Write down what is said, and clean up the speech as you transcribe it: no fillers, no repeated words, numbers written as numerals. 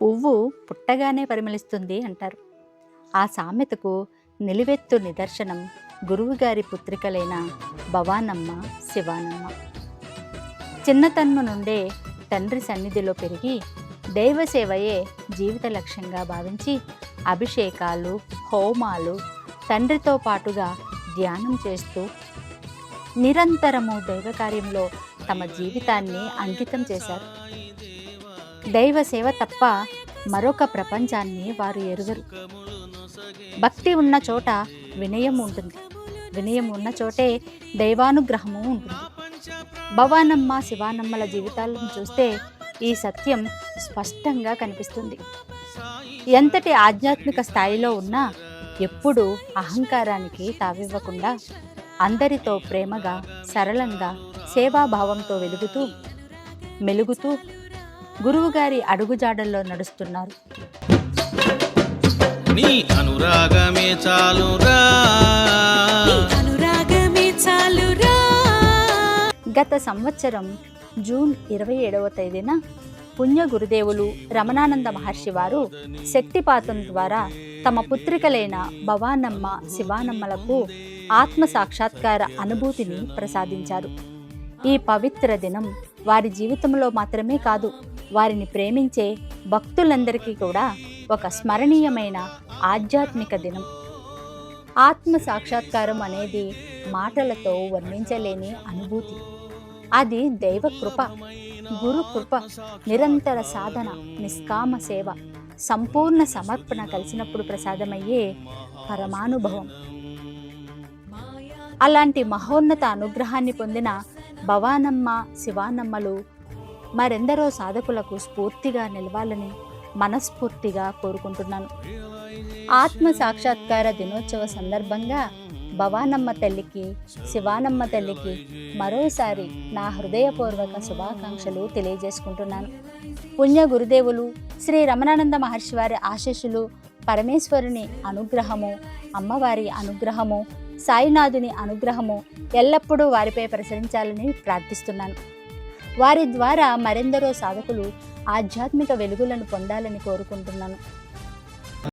పువ్వు పుట్టగానే పరిమళిస్తుంది అంటారు. ఆ సామెతకు నిలువెత్తు నిదర్శనం గురువుగారి పుత్రికలైన భవానమ్మ, శివానమ్మ. చిన్నతన్మ నుండే తండ్రి సన్నిధిలో పెరిగి దైవసేవయే జీవిత లక్ష్యంగా భావించి అభిషేకాలు, హోమాలు, తండ్రితో పాటుగా ధ్యానం చేస్తూ నిరంతరము దైవకార్యంలో తమ జీవితాన్ని అంకితం చేశారు. దైవ సేవ తప్ప మరొక ప్రపంచాన్ని వారు ఎరుగరు. భక్తి ఉన్న చోట వినయం ఉంటుంది, వినయం ఉన్న చోటే దైవానుగ్రహము ఉంటుంది. భవానమ్మ, శివానమ్మల జీవితాలను చూస్తే ఈ సత్యం స్పష్టంగా కనిపిస్తుంది. ఎంతటి ఆధ్యాత్మిక స్థాయిలో ఉన్నా ఎప్పుడూ అహంకారానికి తావివ్వకుండా అందరితో ప్రేమగా, సరళంగా, సేవాభావంతో మెలుగుతూ గురువుగారి అడుగుజాడల్లో నడుస్తున్నారు. నీ అనురాగమే చాలురా. గత సంవత్సరం జూన్ 27వ తేదీన పుణ్య గురుదేవులు రమణానంద మహర్షి వారు శక్తిపాతం ద్వారా తమ పుత్రికలైన భవానమ్మ, శివానమ్మలకు ఆత్మ సాక్షాత్కార అనుభూతిని ప్రసాదించారు. ఈ పవిత్ర దినం వారి జీవితంలో మాత్రమే కాదు, వారిని ప్రేమించే భక్తులందరికీ కూడా ఒక స్మరణీయమైన ఆధ్యాత్మిక దినం. ఆత్మ సాక్షాత్కారం అనేది మాటలతో వర్ణించలేని అనుభూతి. అది దైవ కృప, గురు కృప, నిరంతర సాధన, నిష్కామ సేవ, సంపూర్ణ సమర్పణ కలిసినప్పుడు ప్రసాదమయ్యే పరమానుభవం. అలాంటి మహోన్నత అనుగ్రహాన్ని పొందిన భవానమ్మ, శివానమ్మలు మరెందరో సాధకులకు స్ఫూర్తిగా నిలవాలని మనస్ఫూర్తిగా కోరుకుంటున్నాను. ఆత్మ సాక్షాత్కార దినోత్సవ సందర్భంగా భవానమ్మ తల్లికి, శివానమ్మ తల్లికి మరోసారి నా హృదయపూర్వక శుభాకాంక్షలు తెలియజేసుకుంటున్నాను. పుణ్య గురుదేవులు శ్రీ రమణానంద మహర్షి వారి ఆశీస్సులు, పరమేశ్వరుని అనుగ్రహము, అమ్మవారి అనుగ్రహము, సాయినాథుని అనుగ్రహము ఎల్లప్పుడూ వారిపై ప్రసరించాలని ప్రార్థిస్తున్నాను. వారి ద్వారా మరెందరో సాధకులు ఆధ్యాత్మిక వెలుగులను పొందాలని కోరుకుంటున్నాను.